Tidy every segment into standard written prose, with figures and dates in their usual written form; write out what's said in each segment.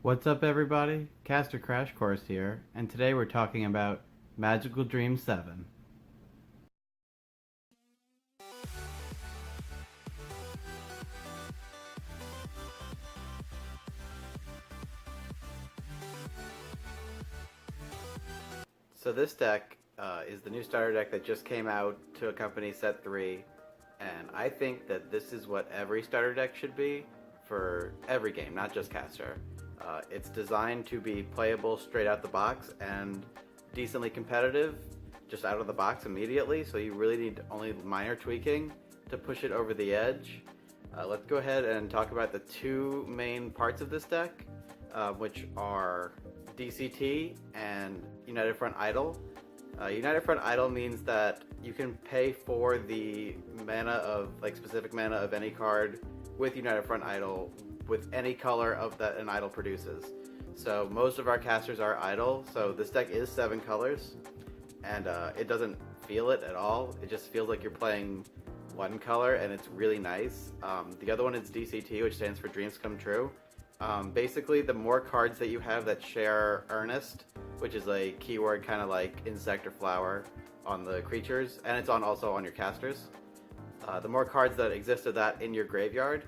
What's up, everybody? Caster Crashcourse here, and today we're talking about Magical Dream 7. So this deck is the new starter deck that just came out to accompany Set 3, and I think that this is what every starter deck should be for every game, not just Caster. It's designed to be playable straight out the box and decently competitive just out of the box immediately, so you really need only minor tweaking to push it over the edge. Let's go ahead and talk about the two main parts of this deck, which are DCT and United Front Idol. United Front Idol means that you can pay for the mana of, specific mana of any card with United Front Idol with any color of that an idol produces. So most of our casters are idol, so this deck is 7 colors, and it doesn't feel it at all. It just feels like you're playing one color, and it's really nice. The other one is DCT, which stands for Dreams Come True. Basically, the more cards that you have that share Earnest, which is a keyword kind of like insect or flower on the creatures, and it's also on your casters. The more cards that exist of that in your graveyard,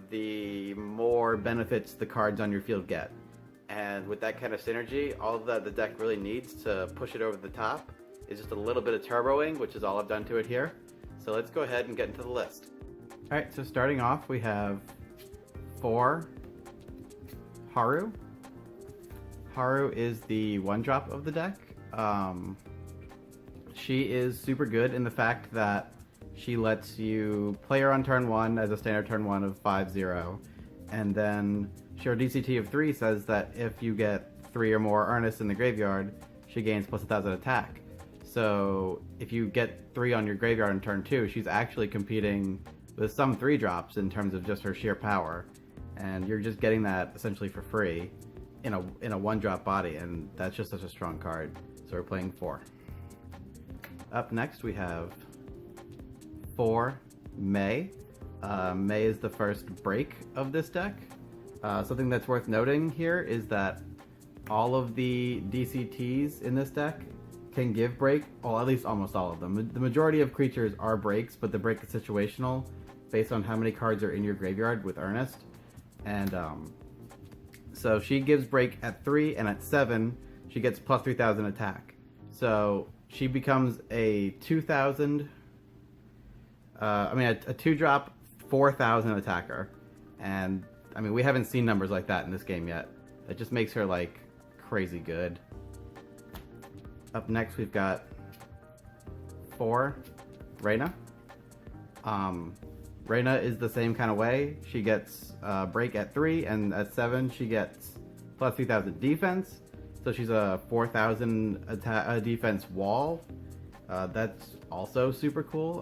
the more benefits the cards on your field get. And with that kind of synergy, all that the deck really needs to push it over the top is just a little bit of turboing, which is all I've done to it here. So let's go ahead and get into the list. Alright, so starting off we have 4 Haru. Haru is the 1-drop of the deck. She is super good in the fact that she lets you play her on turn 1 as a standard turn 1 of 5/0, and then her DCT of 3 says that if you get 3 or more Earnests in the graveyard, she gains plus 1,000 attack. So if you get 3 on your graveyard on turn 2, she's actually competing with some 3-drops in terms of just her sheer power, and you're just getting that essentially for free in a 1-drop body, and that's just such a strong card. So we're playing 4. Up next we have 4 May. May is the first break of this deck. Something that's worth noting here is that all of the DCTs in this deck can give break, well, at least almost all of them. The majority of creatures are breaks, but the break is situational based on how many cards are in your graveyard with Earnest. And so she gives break at 3, and at 7 she gets plus 3,000 attack. So she becomes a 2,000 a 2-drop 4,000 attacker, and I mean, we haven't seen numbers like that in this game yet. It just makes her like crazy good. Up next we've got 4 Reina. Reina is the same kind of way. She gets break at 3, and at 7 she gets plus 3,000 defense. So she's a 4,000 defense wall. That's also super cool.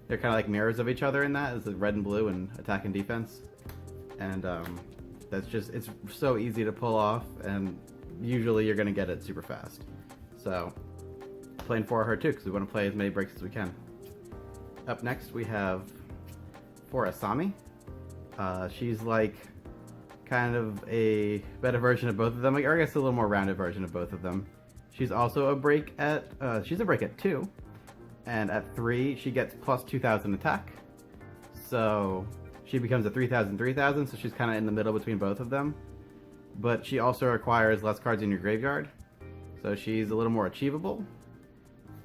They're kind of like mirrors of each other in that, is the red and blue and attack and defense. And that's just, it's so easy to pull off, and usually you're going to get it super fast. So playing 4 of her too, because we want to play as many breaks as we can. Up next we have 4 Asami. She's like kind of a better version of both of them, or I guess a little more rounded version of both of them. She's also a break at, she's a break at 2. And at 3, she gets plus 2,000 attack. So she becomes a 3,000, so she's kind of in the middle between both of them. But she also requires less cards in your graveyard. So she's a little more achievable.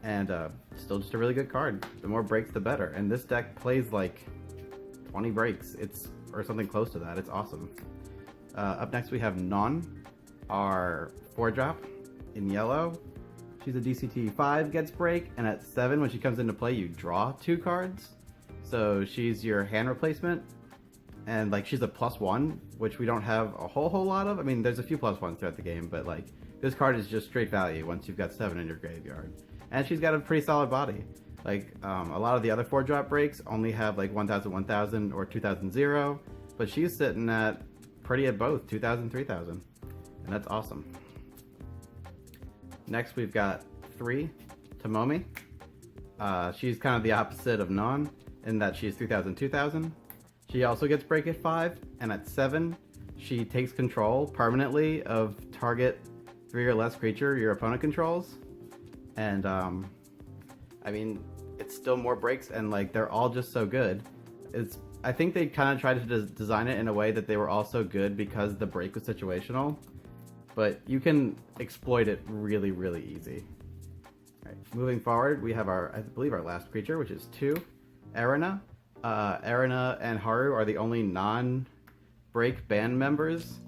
And still just a really good card. The more breaks, the better. And this deck plays like 20 breaks. Or something close to that. It's awesome. Up next we have Non, our 4-drop in yellow. She's a DCT 5, gets break, and at 7, when she comes into play, you draw 2 cards. So she's your hand replacement, and like she's a +1, which we don't have a whole lot of. I mean, there's a few +1s throughout the game, but like this card is just straight value once you've got 7 in your graveyard. And she's got a pretty solid body. Like a lot of the other 4-drop breaks only have like 1,000, 1,000, or 2,000, 0, but she's sitting at pretty at both 2,000, 3,000, and that's awesome. Next we've got 3 Tomomi. She's kind of the opposite of Non in that she's 3,000, 2,000. She also gets break at 5, and at 7 she takes control permanently of target 3 or less creature your opponent controls. And I mean, it's still more breaks, and like they're all just so good. I think they kind of tried to design it in a way that they were all so good because the break was situational, but you can exploit it really, really easy. All right, moving forward, we have I believe our last creature, which is 2, Erina. Erina and Haru are the only non-break band members.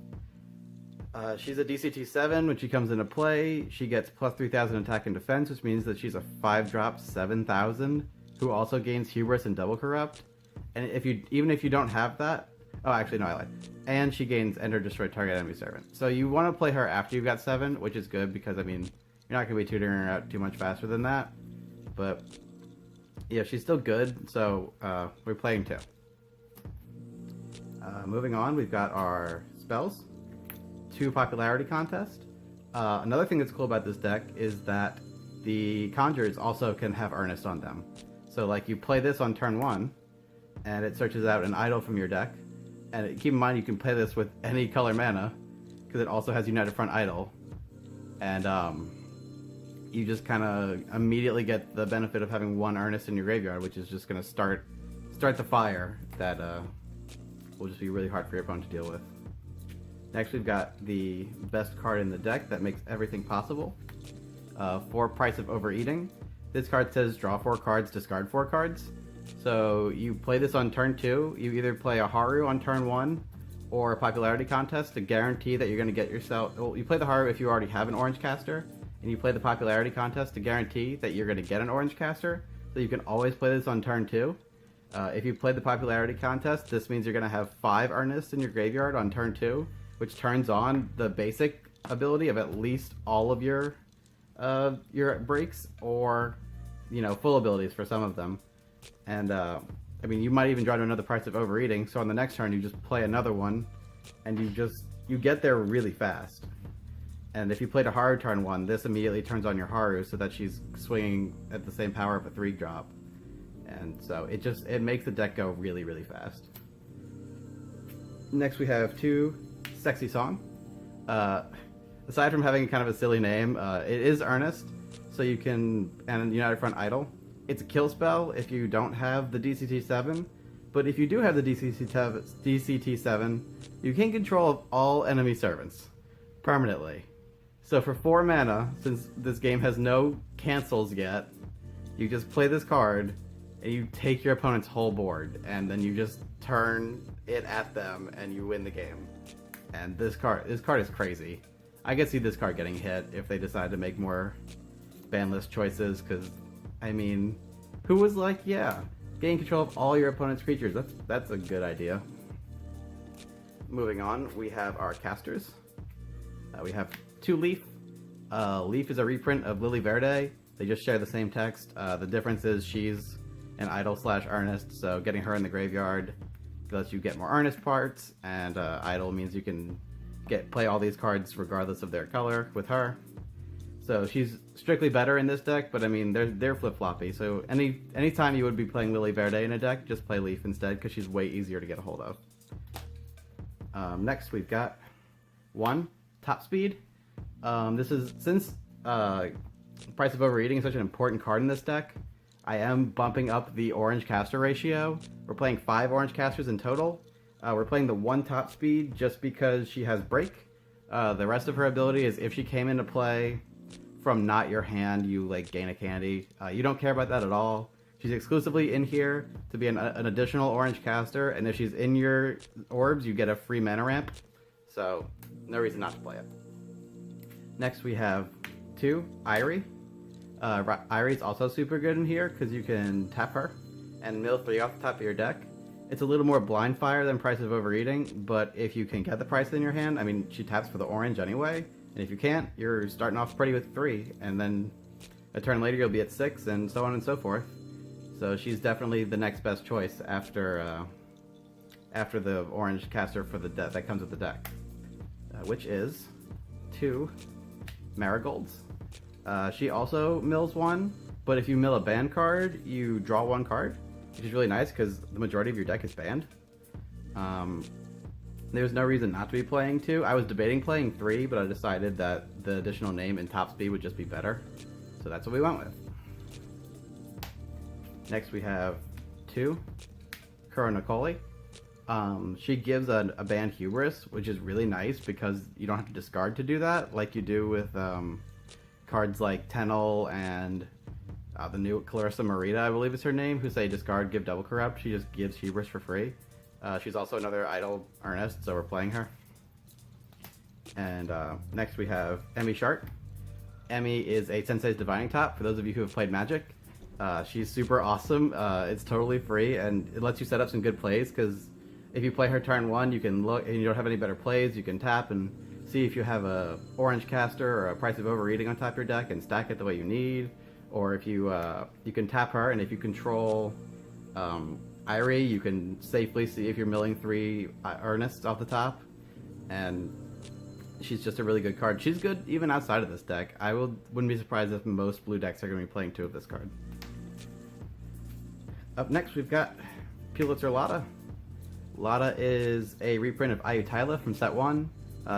She's a DCT 7. When she comes into play, she gets plus 3,000 attack and defense, which means that she's a 5-drop 7,000 who also gains Hubris and Double Corrupt. And even if you don't have that, oh, actually no, I lied. And she gains Enter Destroy Target Enemy Servant. So you want to play her after you've got 7, which is good because I mean you're not going to be tutoring her out too much faster than that. But yeah, she's still good. So we're playing 2. Moving on, we've got our spells. 2 popularity contest. Another thing that's cool about this deck is that the conjures also can have Earnest on them. So like you play this on turn 1, and it searches out an idol from your deck. And keep in mind you can play this with any color mana, because it also has United Front Idol. And you just kind of immediately get the benefit of having 1 Earnest in your graveyard, which is just going to start the fire that will just be really hard for your opponent to deal with. Next, we've got the best card in the deck that makes everything possible. For Price of Overeating. This card says draw 4 cards, discard 4 cards. So you play this on turn 2. You either play a Haru on turn 1 or a popularity contest to guarantee that you're going to get yourself... Well, you play the Haru if you already have an orange caster, and you play the popularity contest to guarantee that you're going to get an orange caster. So you can always play this on turn 2. If you play the popularity contest, this means you're going to have 5 Earnests in your graveyard on turn 2, which turns on the basic ability of at least all of your breaks, or full abilities for some of them. And I mean, you might even draw to another Price of Overeating. So on the next turn, you just play another one, and you get there really fast. And if you played a Haru turn 1, this immediately turns on your Haru so that she's swinging at the same power of a 3-drop. And so it makes the deck go really, really fast. Next, we have 2 Sexy Song. Aside from having kind of a silly name, it is Earnest, so you can, and United Front Idol. It's a kill spell if you don't have the DCT 7, but if you do have the DCT 7, you can control all enemy servants permanently. So for 4 mana, since this game has no cancels yet, you just play this card, and you take your opponent's whole board, and then you just turn it at them, and you win the game. And this card is crazy. I could see this card getting hit if they decide to make more ban list choices, because, I mean, who was like, yeah, gain control of all your opponent's creatures, that's a good idea. Moving on, we have our casters. We have 2 Leaf. Leaf is a reprint of Lily Verde. They just share the same text. The difference is she's an idol / Earnest, so getting her in the graveyard lets you get more Earnest parts, and idol means you can play all these cards regardless of their color with her. So she's strictly better in this deck, but I mean they're flip-floppy. So anytime you would be playing Lily Verde in a deck, just play Leaf instead, because she's way easier to get a hold of. Next we've got 1 Top Speed. This is, since Price of Overeating is such an important card in this deck, I am bumping up the orange caster ratio. We're playing 5 orange casters in total. We're playing the 1 Top Speed just because she has Break. The rest of her ability is if she came into play from not your hand, you like gain a candy. You don't care about that at all. She's exclusively in here to be an additional orange caster, and if she's in your orbs, you get a free mana ramp. So no reason not to play it. Next we have 2 Irie. Irie's also super good in here because you can tap her and mill 3 off the top of your deck. It's a little more blind fire than Price of Overeating, but if you can get the price in your hand, I mean, she taps for the orange anyway, and if you can't, you're starting off pretty with 3, and then a turn later you'll be at 6, and so on and so forth. So she's definitely the next best choice after the orange caster for the deck that comes with the deck, which is 2 Marigolds. She also mills 1, but if you mill a banned card, you draw 1 card, which is really nice because the majority of your deck is banned. There's no reason not to be playing 2. I was debating playing 3, but I decided that the additional name and top speed would just be better. So that's what we went with. Next we have 2, Chronicles. She gives a band hubris, which is really nice because you don't have to discard to do that, like you do with cards like Tenel and the new Clarissa Marita, I believe is her name, who say discard, give double corrupt. She just gives hubris for free. She's also another idol Ernest, so we're playing her. And next we have Emmy Sharp. Emmy is a Sensei's Divining Top, for those of you who have played Magic. She's super awesome. It's totally free, and it lets you set up some good plays, because if you play her turn 1, you can look, and you don't have any better plays, you can tap and see if you have a orange caster or a Price of Overeating on top of your deck and stack it the way you need. Or if you you can tap her, and if you control Irie, you can safely see if you're milling 3 Ernest off the top. And she's just a really good card. She's good even outside of this deck. I wouldn't be surprised if most blue decks are going to be playing 2 of this card. Up next, we've got Pulitzer Lotta. Lotta is a reprint of Ayutthaya from set 1.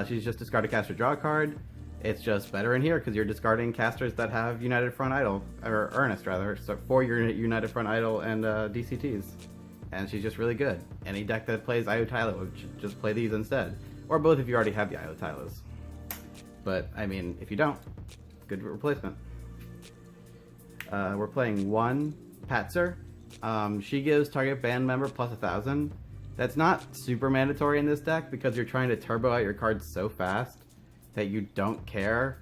She's just discard a caster, draw a card. It's just better in here because you're discarding casters that have United Front Idol, or Ernest rather, so for your United Front Idol and DCTs. And she's just really good. Any deck that plays Ayutthaya would just play these instead. Or both if you already have the Ayutthaya's. But, I mean, if you don't, good replacement. We're playing 1 Patzer. She gives target band member plus 1,000. That's not super mandatory in this deck because you're trying to turbo out your cards so fast that you don't care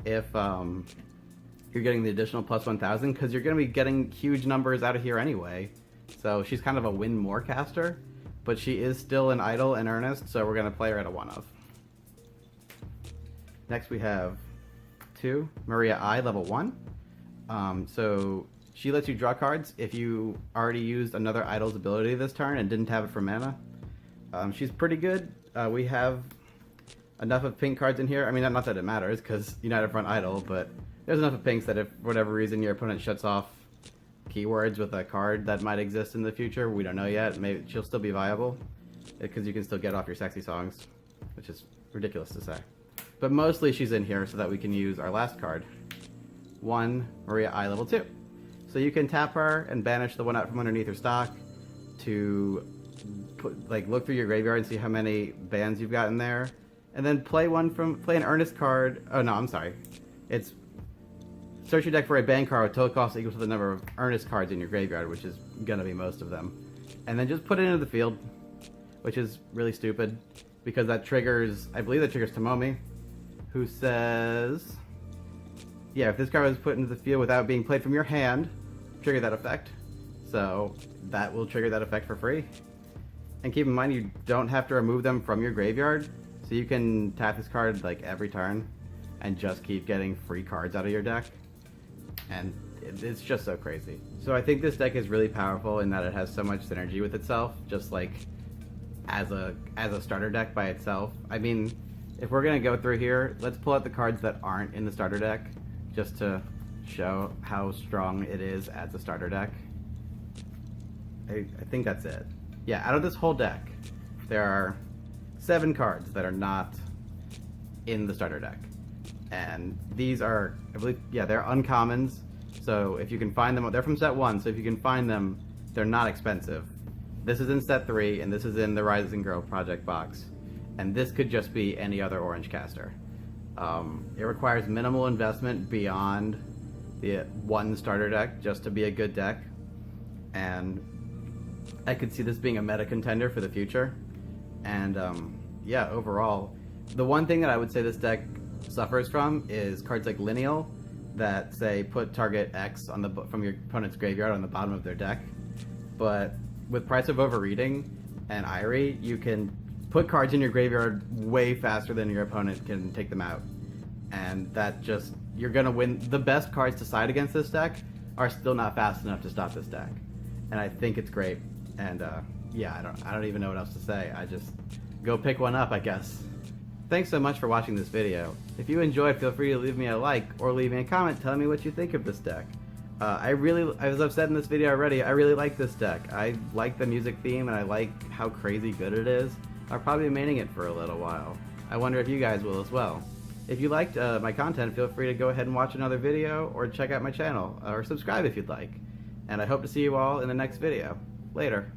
if you're getting the additional plus 1,000 because you're going to be getting huge numbers out of here anyway. So she's kind of a win more caster, but she is still an idol in earnest, so we're going to play her at a 1-of. Next we have 2, Maria I, level 1. So she lets you draw cards if you already used another idol's ability this turn and didn't have it for mana. She's pretty good. We have enough of pink cards in here. I mean, not that it matters because United Front Idol, but there's enough of pinks that if for whatever reason your opponent shuts off keywords with a card that might exist in the future, we don't know yet, maybe she'll still be viable because you can still get off your sexy songs, which is ridiculous to say. But mostly she's in here so that we can use our last card, 1 Maria I, level 2. So you can tap her and banish the one out from underneath her stock to look through your graveyard and see how many bands you've got in there, and then play an Earnest card. Oh no, I'm sorry. It's search your deck for a band card with total cost equal to the number of Earnest cards in your graveyard, which is gonna be most of them, and then just put it into the field, which is really stupid because that triggers, I believe that triggers Tomomi, who says, yeah, if this card was put into the field without being played from your hand, trigger that effect. So that will trigger that effect for free. And keep in mind, you don't have to remove them from your graveyard, so you can tap this card like every turn and just keep getting free cards out of your deck. And it's just so crazy. So I think this deck is really powerful in that it has so much synergy with itself, just like as a starter deck by itself. I mean, if we're gonna go through here, let's pull out the cards that aren't in the starter deck just to show how strong it is as a starter deck. I think that's it. Yeah, out of this whole deck, there are 7 cards that are not in the starter deck. And these are, I believe, yeah, they're uncommons. So if you can find them, they're from set 1, so if you can find them, they're not expensive. This is in set 3, and this is in the Rising Girl Project box. And this could just be any other orange caster. It requires minimal investment beyond the 1 starter deck just to be a good deck. And I could see this being a meta contender for the future. And yeah, overall, the one thing that I would say this deck suffers from is cards like Lineal that say put target X on from your opponent's graveyard on the bottom of their deck. But with Price of Overreading and Irie, you can put cards in your graveyard way faster than your opponent can take them out. And that just, you're gonna win. The best cards to side against this deck are still not fast enough to stop this deck. And I think it's great. And yeah, I don't even know what else to say. I just go pick one up, I guess. Thanks so much for watching this video. If you enjoyed, feel free to leave me a like or leave me a comment telling me what you think of this deck. As I've said in this video already, I really like this deck. I like the music theme and I like how crazy good it is. I'll probably be maining it for a little while. I wonder if you guys will as well. If you liked my content, feel free to go ahead and watch another video, or check out my channel, or subscribe if you'd like. And I hope to see you all in the next video. Later.